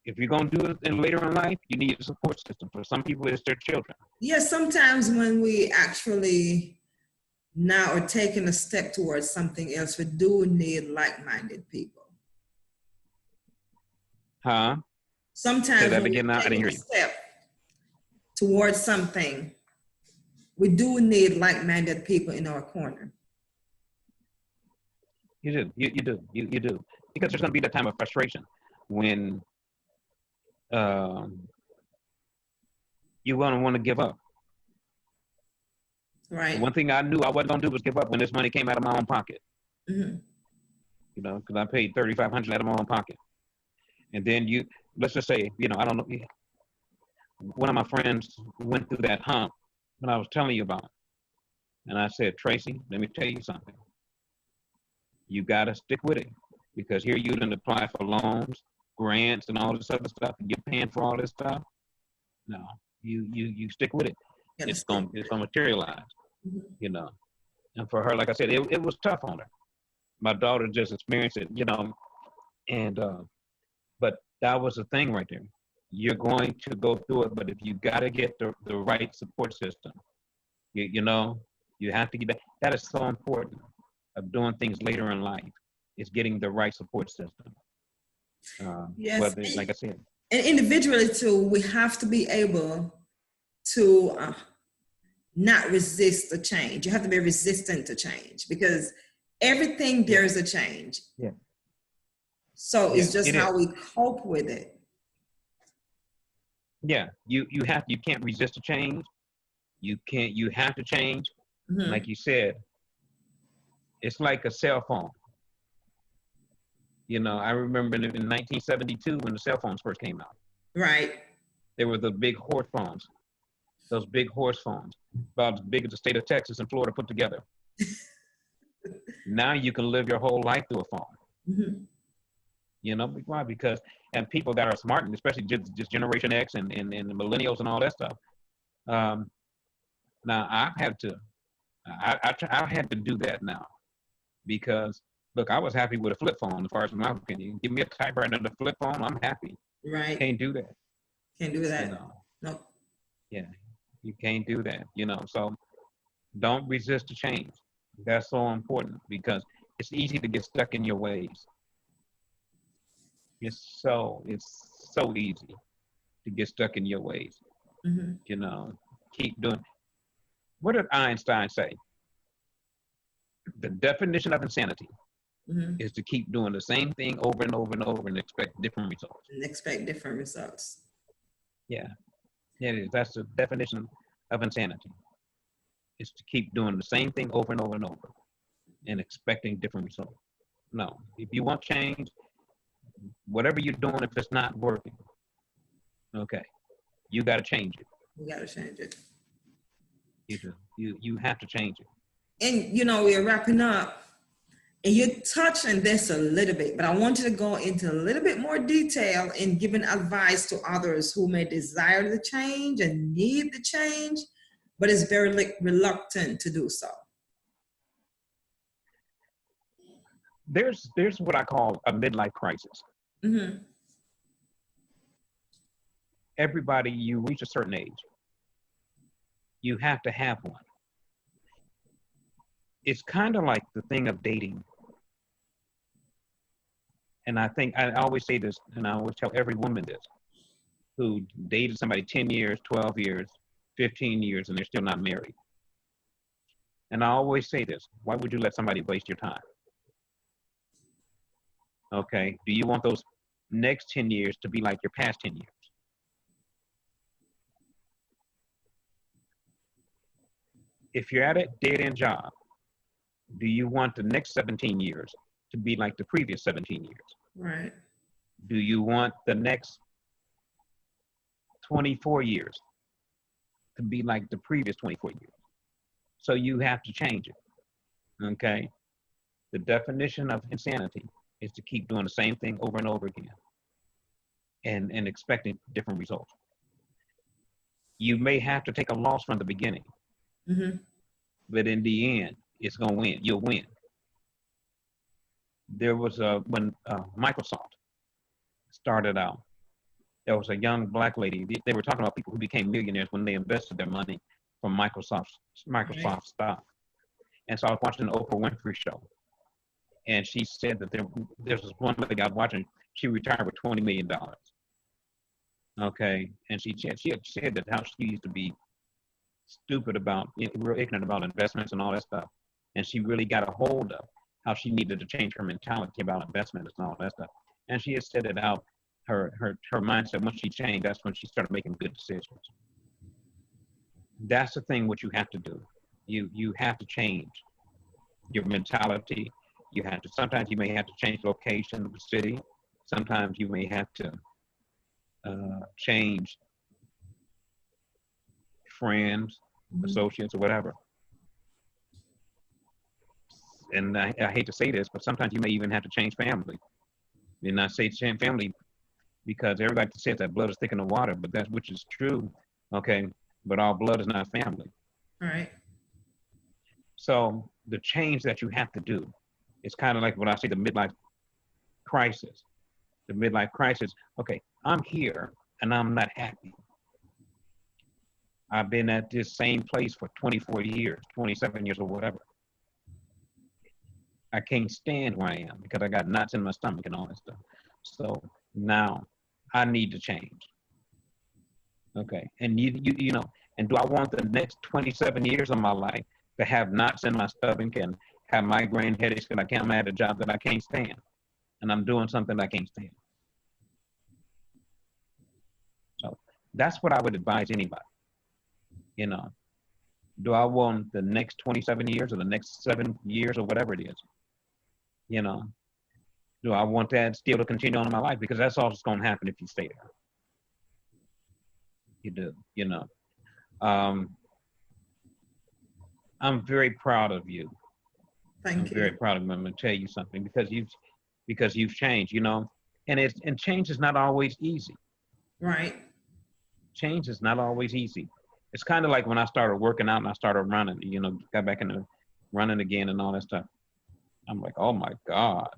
If you're going to do it later in life, you need a support system. For some people, it's their children. Yes, sometimes when we actually now are taking a step towards something else, we do need like-minded people. Huh? Sometimes when we're taking a step towards something, we do need like-minded people in our corner. You do. Because there's going to be that time of frustration when you're going to want to give up. Right. One thing I knew I wasn't going to do was give up when this money came out of my own pocket. You know, because I paid $3,500 out of my own pocket. And then let's just say, you know, I don't know, one of my friends went through that hump that I was telling you about. And I said, Tracy, let me tell you something. You got to stick with it. because here you didn't apply for loans, grants, and all this other stuff, and you're paying for all this stuff. No, you stick with it. Gotta It's stick gonna with materialize, it. Mhm. you know. And for her, like I said, it was tough on her. My daughter just experienced it, and but that was the thing right there. You're going to go through it, but if you got to get the right support system, you know, you have to get that. That is so important of doing things later in life. Is getting the right support system. Yes, Whether, like I said, and individually too, we have to be able to not resist the change. You have to be resistant to change because everything yeah, there's a change. yeah, So yeah, it's just it how is. we cope with it. Yeah, you can't resist a change. You have to change. Hmm. Like you said, it's like a cell phone. I remember in 1972 when the cell phones first came out. Right. There were the big horse phones, those big horse phones, about as big as the state of Texas and Florida put together. Now you can live your whole life through a phone. Hmm. Why? Because and people that are smart, and especially just Generation X and the millennials and all that stuff. Now I had to do that now because look, I was happy with a flip phone as far as my opinion. Give me a typewriter and a flip phone, I'm happy. Right. Can't do that. Can't do You that. know, No. yeah, you can't do that. So don't resist the change. That's so important because it's easy to get stuck in your ways. It's so easy to get stuck in your ways. Hmm. You know, keep doing. What did Einstein say? The definition of insanity Hmm. is to keep doing the same thing over and over and over and expect different results. And expect different results. Yeah, it is. That's the definition of insanity. Is to keep doing the same thing over and over and over and expecting different results. No, if you want change, whatever you're doing, if it's not working, okay, you got to change it. We got to change it. You do. You have to change it. And we're wrapping up. And you touched on this a little bit, but I want you to go into a little bit more detail in giving advice to others who may desire the change and need the change, but is very reluctant to do so. There's what I call a midlife crisis. Hmm. Everybody, you reach a certain age, you have to have one. It's kind of like the thing of dating. And I think I always say this, and I always tell every woman this who dated somebody 10 years, 12 years, 15 years, and they're still not married. And I always say this, why would you let somebody waste your time? Okay, do you want those next 10 years to be like your past 10 years? If you're at a dead-end job, do you want the next 17 years to be like the previous 17 years? Right. Do you want the next 24 years to be like the previous 24 years? So you have to change it, okay? The definition of insanity is to keep doing the same thing over and over again and expecting different results. You may have to take a loss from the beginning, Hmm. but in the end, it's going to win. You'll win. There was when Microsoft started out, there was a young black lady. They were talking about people who became millionaires when they invested their money from Right. Microsoft stock. And so I was watching the Oprah Winfrey show, and she said that there's this one lady I was watching. She retired with $20 million. Okay, and she had said that how she used to be stupid about, real ignorant about investments and all that stuff, and she really got a hold of how she needed to change her mentality about investments and all that stuff. And she had said that how her mindset, once she changed, that's when she started making good decisions. That's the thing what you have to do. You have to change your mentality. You have to, sometimes you may have to change location of the city. Sometimes you may have to change friends, Hmm. associates, or whatever. and I hate to say this, but sometimes you may even have to change family. And I say change family because everybody says that blood is thicker than water, but that's which is true, okay? But all blood is not family. All right. So the change that you have to do, it's kind of like what I say, the midlife crisis. The midlife crisis, okay, I'm here and I'm not happy. I've been at this same place for 24 years, 27 years or whatever. I can't stand where I am because I got knots in my stomach and all that stuff. So now I need to change. Okay, and you know, and do I want the next 27 years of my life to have knots in my stomach and have migraine headaches because I'm at a job that I can't stand, and I'm doing something I can't stand? So that's what I would advise anybody. You know, do I want the next 27 years or the next 7 years or whatever it is? You know, do I want that still to continue on in my life? Because that's all that's going to happen if you stay there. You do, you know. I'm very proud of you. Thank you. Very proud of you. I'm going to tell you something because you've changed, you know, and change is not always easy. Right. Change is not always easy. It's kind of like when I started working out and I started running, you know, got back into running again and all that stuff. I'm like, oh my God,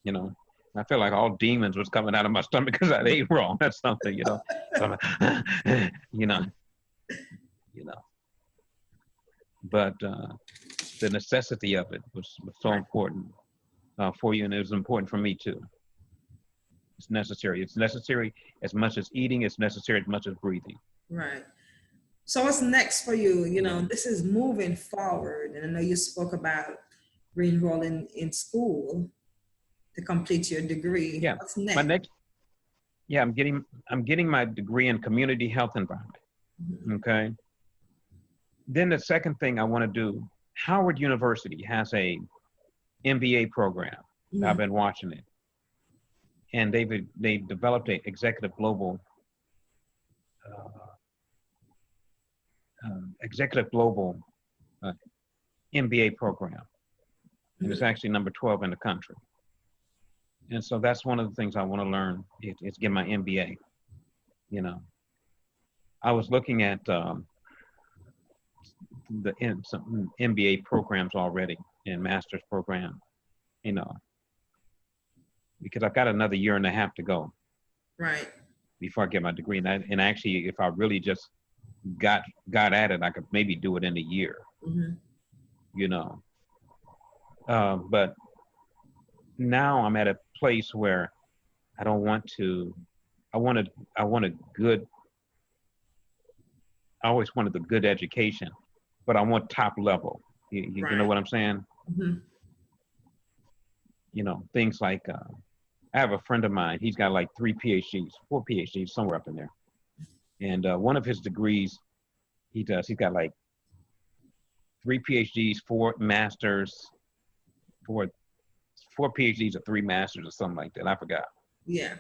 you know, I feel like all demons was coming out of my stomach because I ate wrong. That's something, you know, so I'm like, you know. But the necessity of it was so important for you, and it was important for me too. It's necessary. It's necessary as much as eating. It's necessary as much as breathing. Right. So what's next for you? You know, this is moving forward, and I know you spoke about re-enrolling in school to complete your degree. Yeah. What's next? My next. Yeah, I'm getting my degree in community health environment. Mm-hmm. Okay. Then the second thing I want to do, Howard University has a MBA program. Mm-hmm. I've been watching it, and they developed a executive global MBA program. Mm-hmm. And it's actually number 12 in the country. And so that's one of the things I want to learn is get my MBA. You know, I was looking at some MBA programs already and master's program, you know, because I've got another year and a half to go. Right. Before I get my degree. And actually, if I really just got at it, I could maybe do it in a year. Mm-hmm. You know. But now I'm at a place where I don't want to. I want a good. I always wanted the good education, but I want top level. You know what I'm saying? Mm-hmm. You know, things like I have a friend of mine. He's got like 4 PhDs, somewhere up in there. And one of his degrees, he's got like 3 PhDs, 4 masters, 4 PhDs or 3 masters or something like that. I forgot. Yeah.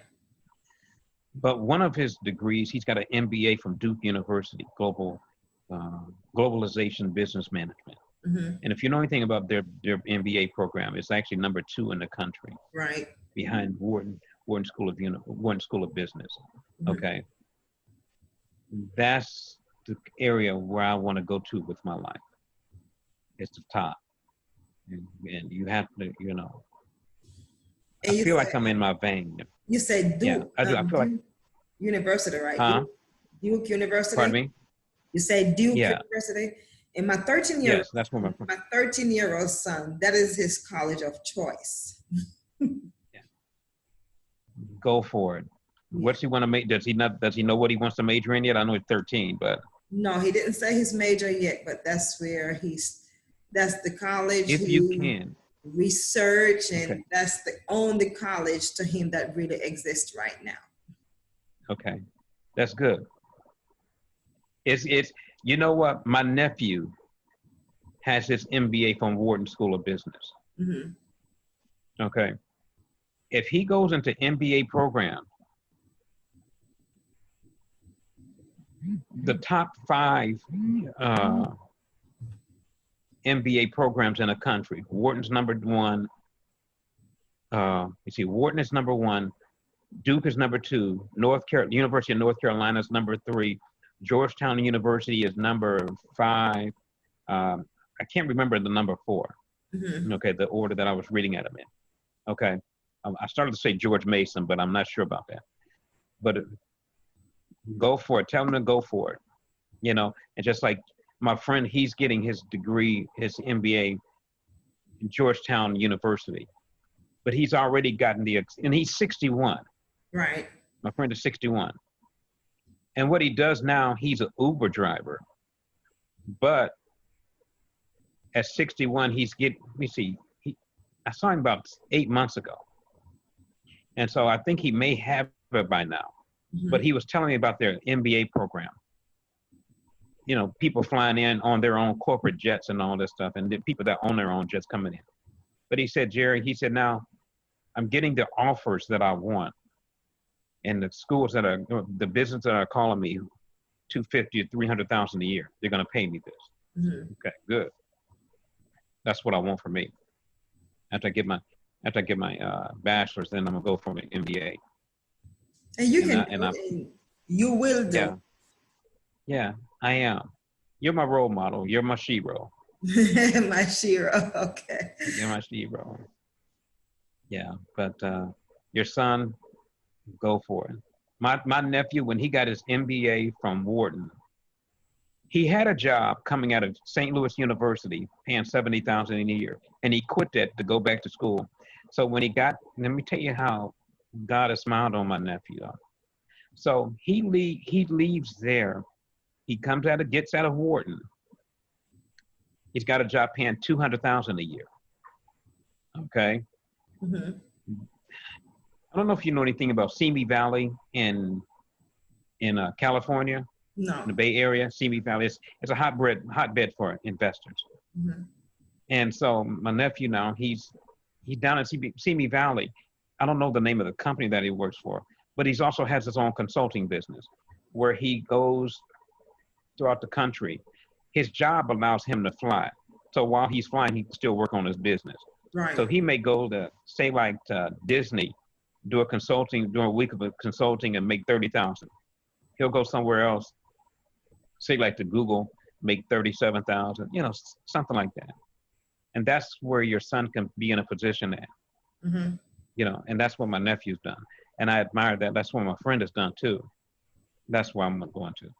But one of his degrees, he's got an MBA from Duke University, globalization business management. Mm-hmm. And if you know anything about their MBA program, it's actually number 2 in the country. Right. Behind Wharton School of Business. Mm-hmm. Okay. That's the area where I want to go to with my life. It's the top. And you have to, you know, and I feel like I'm in my vein. You said Duke. Yeah, I do. I feel like University, right? Huh? Duke University. Pardon me? You say Duke University. And my 13-year-old, yes, that's where my 13-year-old son, that is his college of choice. Yeah. Go for it. What's he want to make? Does he know what he wants to major in yet? I know he's 13, but no, he didn't say his major yet, but that's where that's the college. If you can research, and that's the only college to him that really exists right now. Okay, that's good. It's you know what? My nephew has his MBA from Wharton School of Business. Mm-hmm. Okay, if he goes into MBA program, the top 5 MBA programs in the country. Wharton's number one. Wharton is number one. Duke is number two. University of North Carolina is number three. Georgetown University is number five. I can't remember the number four. Mhm. Okay, the order that I was reading at them in. Okay, I started to say George Mason, but I'm not sure about that. But go for it. Tell them to go for it. And just like my friend, he's getting his degree, his MBA, in Georgetown University, but he's already gotten and he's 61. Right. My friend is 61. And what he does now, he's an Uber driver. But at 61, I saw him about 8 months ago. And so I think he may have it by now. Mhm. But he was telling me about their MBA program. People flying in on their own corporate jets and all this stuff, and the people that own their own jets coming in. But he said, Jerry, now I'm getting the offers that I want. And the schools the business that are calling me $250,000 to $300,000 a year, they're going to pay me this. Mhm. Okay, good. That's what I want for me. After I get my bachelor's, then I'm gonna go for an MBA. And you And can I- and do I- it, and you will do. Yeah, yeah, I am. You're my role model. You're my shero. My Shira. Okay. You're my shero. Yeah, but your son, go for it. My nephew, when he got his MBA from Wharton, he had a job coming out of St. Louis University, paying $70,000 a year, and he quit that to go back to school. So when let me tell you how God has smiled on my nephew. So he leaves there. He gets out of Wharton. He's got a job paying $200,000 a year. Okay. Mhm. I don't know if you know anything about Simi Valley in California, No. in the Bay Area. Simi Valley it's a hotbed for investors. Mhm. And so my nephew now, he's down in Simi Valley. I don't know the name of the company that he works for, but he's also has his own consulting business where he goes throughout the country. His job allows him to fly. So while he's flying, he can still work on his business. Right. So he may go to, say, like Disney, do a week of consulting and make $30,000. He'll go somewhere else, say like to Google, make $37,000, something like that. And that's where your son can be in a position at, Mhm. and that's what my nephew's done. And I admire that. That's what my friend has done too. That's where I'm going to.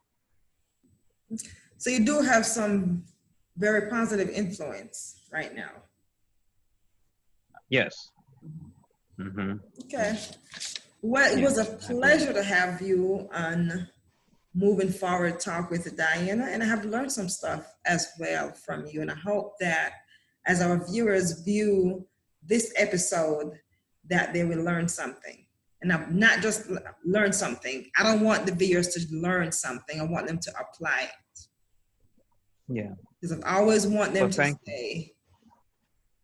So you do have some very positive influence right now. Yes. Mm-hmm. Okay. Well, it was a pleasure to have you on Moving Forward Talk with Diana, and I have learned some stuff as well from you. And I hope that as our viewers view this episode, that they will learn something. And I'm not just learn something. I don't want the viewers to learn something. I want them to apply it. Yeah. Because I always want them to say,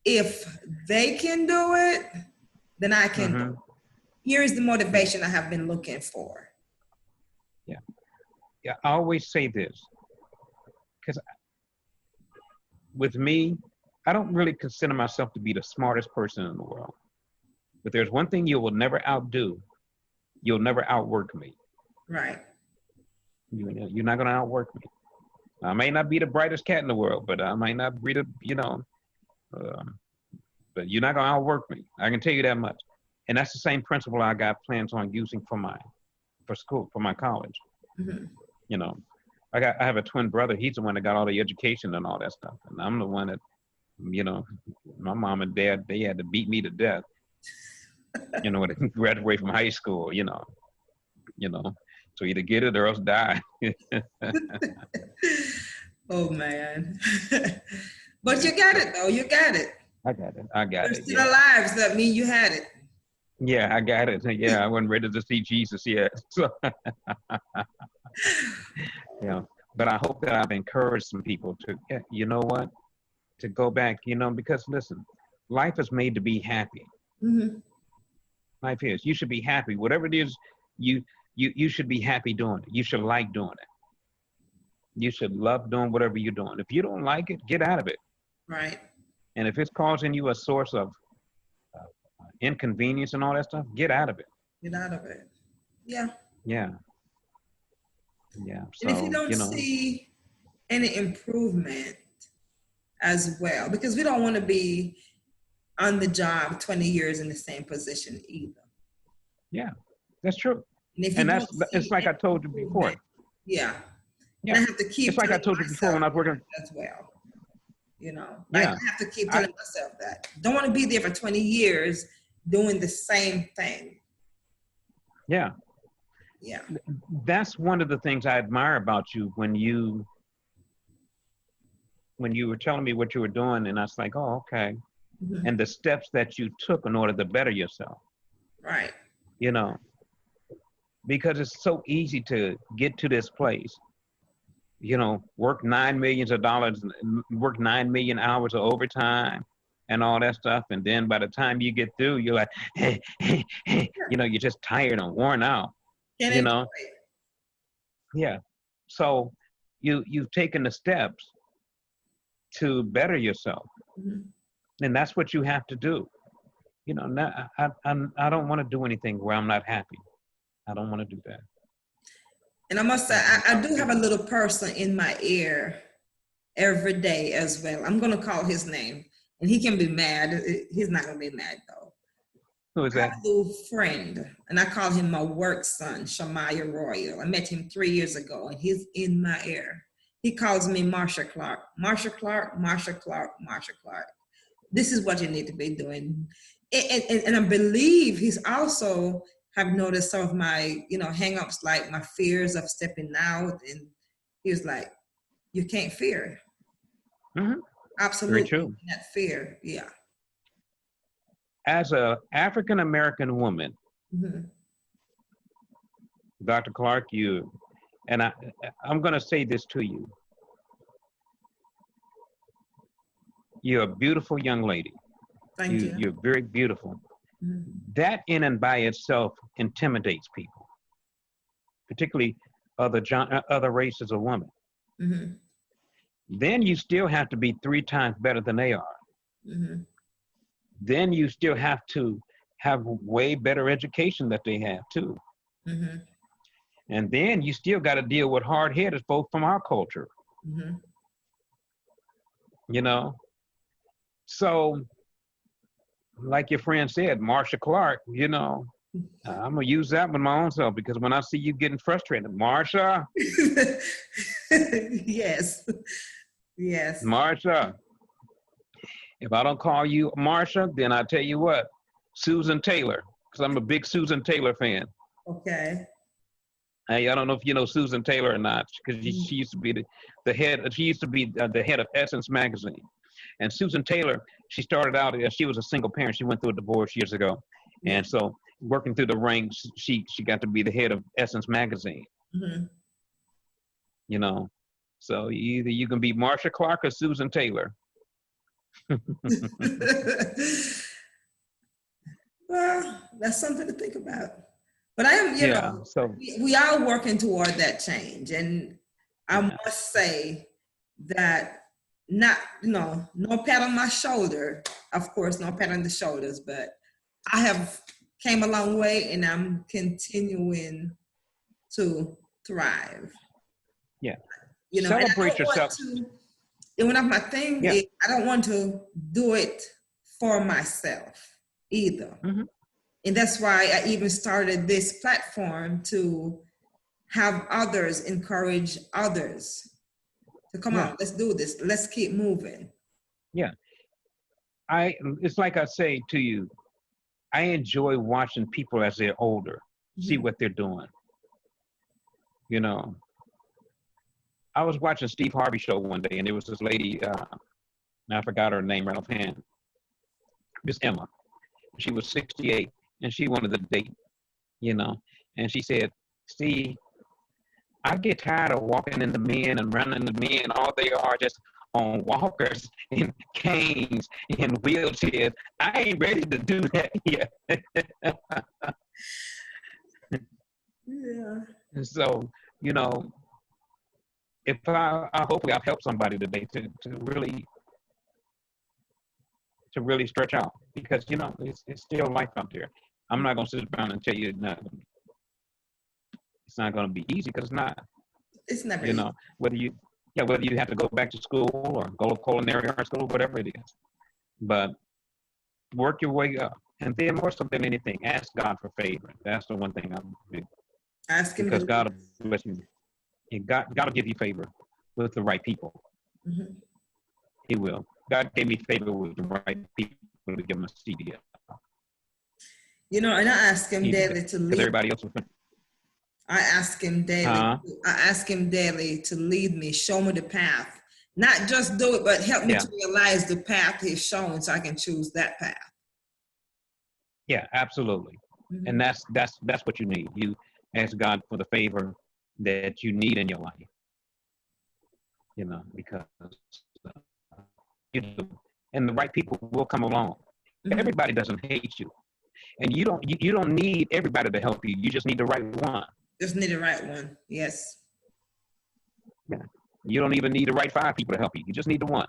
if they can do it, then I can do it. Here is the motivation I have been looking for. Yeah, I always say this, because with me, I don't really consider myself to be the smartest person in the world. But there's one thing you will never outdo. You'll never outwork me. Right. You're not going to outwork me. I may not be the brightest cat in the world, but I might not be but you're not going to outwork me. I can tell you that much. And that's the same principle I got plans on using for my college. Mm-hmm. I have a twin brother. He's the one that got all the education and all that stuff. And I'm the one that, my mom and dad, they had to beat me to death, when I graduate from high school, so either get it or else die. Oh man. But you got it though. You got it. I got You're it. still alive, so that means you had it. Yeah, I got it. Yeah, I wasn't ready to see Jesus yet. So, but I hope that I've encouraged some people to, to go back, because listen, life is made to be happy. Mm-hmm. Life is. You should be happy. Whatever it is, you should be happy doing it. You should like doing it. You should love doing whatever you're doing. If you don't like it, get out of it. Right. And if it's causing you a source of inconvenience and all that stuff, get out of it. Get out of it. Yeah. Yeah. Yeah. And if you So, don't see any improvement as well, because we don't want to be on the job 20 years in the same position either. yeah, that's true. And if you And don't that's, see it's like I told you before. improvement, yeah. Yeah. And I have to keep It's like I telling told you before when I was working. as well. You know, like Yeah. I have to keep telling myself that. Don't want to be there for 20 years doing the same thing. Yeah. Yeah. That's one of the things I admire about you when you were telling me what you were doing, and I was like, oh, okay. Mhm. And the steps that you took in order to better yourself, Right. you know, because it's so easy to get to this place, you know, work $9 million, work 9 million hours of overtime and all that stuff. And then by the time you get through, you're like, you know, you're just tired and worn out, Can't you enjoy know? it. Yeah. So you've taken the steps to better yourself. Mhm. And that's what you have to do. You know, I don't want to do anything where I'm not happy. I don't want to do that. And I must say, I do have a little person in my ear every day as well. I'm going to call his name, and he can be mad. He's not going to be mad, though. Who is I that? have a little friend, and I call him my work son, Shamaya Royal. I met him 3 years ago, and he's in my ear. He calls me Marsha Clark. Marsha Clark, Marsha Clark, Marsha Clark. This is what you need to be doing. And I believe he's also have noticed some of my, you know, hang-ups, like my fears of stepping out. And he was like, you can't fear. Mm-hmm. Absolutely. Very true. That fear. Yeah. As a African American woman, Mm-hmm. Dr. Clark, I'm going to say this to you. You're a beautiful young lady. Thank you. You're very beautiful. Mm-hmm. That in and by itself intimidates people, particularly other races of women. Mm-hmm. Then you still have to be 3 times better than they are. Mm-hmm. Then you still have to have way better education that they have too. Mm-hmm. And then you still got to deal with hard-headed folk from our culture, Mm-hmm. you know? So, like your friend said, Marsha Clark, you know, I'm going to use that with my own self, because when I see you getting frustrated, Marsha, Yes. Yes. Marsha, if I don't call you Marsha, then I tell you what, Susan Taylor, because I'm a big Susan Taylor fan. Okay. Hey, I don't know if you know Susan Taylor or not, because she used to be the head. She used to be the head of Essence magazine. And Susan Taylor, she started out as she was a single parent. She went through a divorce years ago, and so working through the ranks, she got to be the head of Essence magazine. Mm-hmm. You know, so either you can be Marsha Clark or Susan Taylor. Well, that's something to think about. But I am, you know, So we are working toward that change. And I must say that not, you know, no pat on my shoulder, of course, no pat on the shoulders, but I have came a long way, and I'm continuing to thrive. Yeah. You know, Celebrate yourself. And one of my things is I don't want to do it for myself either. Mm-hmm. And that's why I even started this platform, to have others encourage others to come on, let's do this. Let's keep moving. Yeah. It's like I say to you, I enjoy watching people as they're older, see what they're doing. You know, I was watching Steve Harvey show one day, and there was this lady, I forgot her name right offhand, Miss Emma. She was 68, and she wanted to date, you know, and she said, Steve, I get tired of walking into men and running into men. All they are just on walkers and canes and wheelchairs. I ain't ready to do that yet. Yeah. And so, you know, if hopefully I've helped somebody today to really to really stretch out, because you know it's still life out there. I'm not gonna sit around and tell you it's not gonna be easy, because it's not. It's never You easy. know, whether you have to go back to school or go to culinary art school, whatever it is, but work your way up. And then more so than anything, ask God for favor. That's the one thing I'm big, Ask him because to God will bless you. And God will give you favor with the right people. Mhm. He will. God gave me favor with the right people to give him a CD. You know, and I ask him daily to Because lead. everybody else was, I ask him daily. huh? I ask him daily to lead me, show me the path. Not just do it, but help me Yeah. to realize the path he's showing so I can choose that path. Yeah, absolutely. Mhm. And that's what you need. You ask God for the favor that you need in your life. You know, because you do, and the right people will come along. Mhm. Everybody doesn't hate you, and you don't need everybody to help you. You just need the right one. Just need the right one. Yes. Yeah. You don't even need the right 5 people to help you. You just need the one.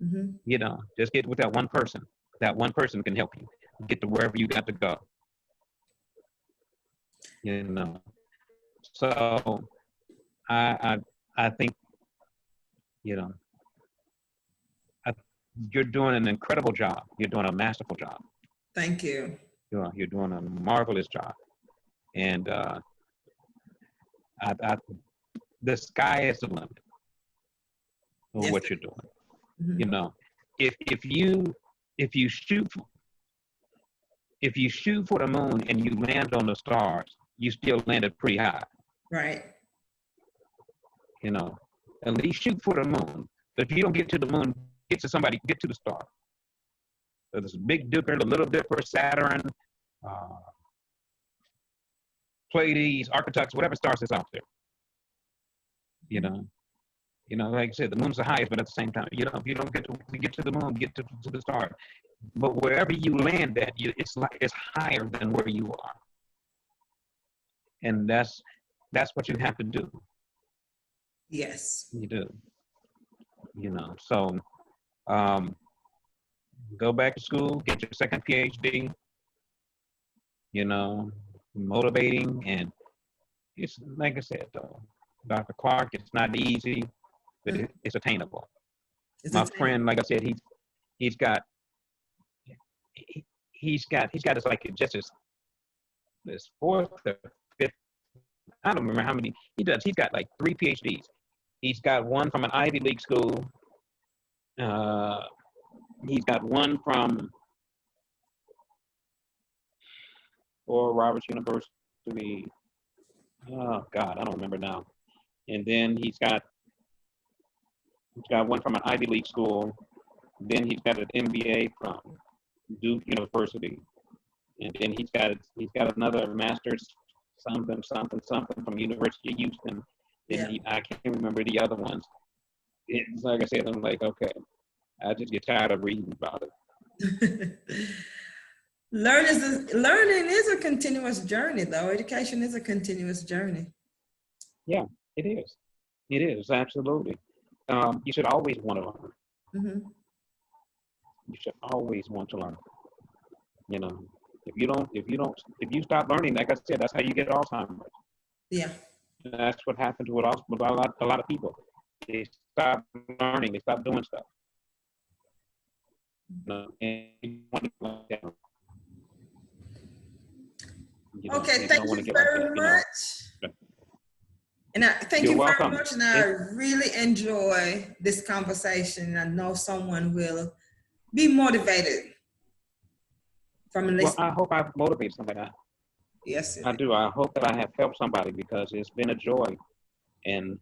Mhm. You know, just get with that one person. That one person can help you get to wherever you got to go. You know, so I think, you know, I, you're doing an incredible job. You're doing a masterful job. Thank you. You're doing a marvelous job, and the sky is the limit of Yes. what you're doing. Mhm. You know, if you shoot for the moon and you land on the stars, you still landed pretty high. Right. You know, at least shoot for the moon. But if you don't get to the moon, get to somebody, get to the star. So there's Big Dipper, the Little Dipper, Saturn, uh, Pleiades, Arcturus, whatever stars is out there. You know, like I said, the moon's the highest, but at the same time, you know, if you don't get to the moon, get to the star. But wherever you land at, it's higher than where you are, and that's what you have to do. Yes. You do. You know, so go back to school, get your second PhD. You know, motivating, and it's like I said, though, Dr. Clark, it's not easy, but it's attainable. It's My a friend, like I said, he's got he's got his like just his 4th or 5th. I don't remember how many he does. He's got like 3 PhDs. He's got one from an Ivy League school. He's got one from Oral Roberts University. Oh God, I don't remember now. And then he's got one from an Ivy League school. Then he's got an MBA from Duke University, and then he's got another master's something from University of Houston. Yeah. I can't remember the other ones. It's like I said, I'm like, okay, I just get tired of reading about it. Learning is a continuous journey, though. Education is a continuous journey. Yeah, it is. It is, absolutely. You should always want to learn. Mm-hmm. You should always want to learn. You know, if you stop learning, like I said, that's how you get Alzheimer's. Yeah. That's what happened to a lot of people. They stop learning. They stop doing stuff. You know, Okay, thank you very much. And thank you very much. And I really enjoy this conversation. I know someone will be motivated from listening. Well, I hope I've motivated somebody. Yes, I do. I hope that I have helped somebody, because it's been a joy, and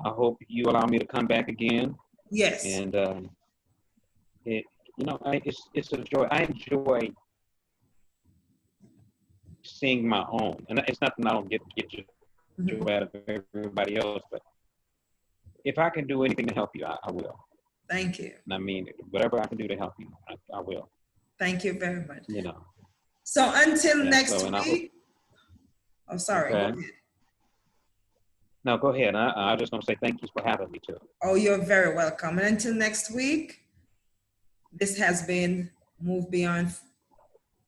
I hope you allow me to come back again. Yes. And it's a joy. I enjoy seeing my own, and it's nothing I don't get joy out of everybody else. But if I can do anything to help you, I will. Thank you. And I mean, whatever I can do to help you, I will. Thank you very much. You know. So until next week. I'm sorry. Okay. Go ahead. No, go ahead. I just want to say thank you for having me too. Oh, you're very welcome. And until next week. This has been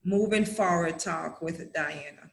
Moving Forward Talk with Diana.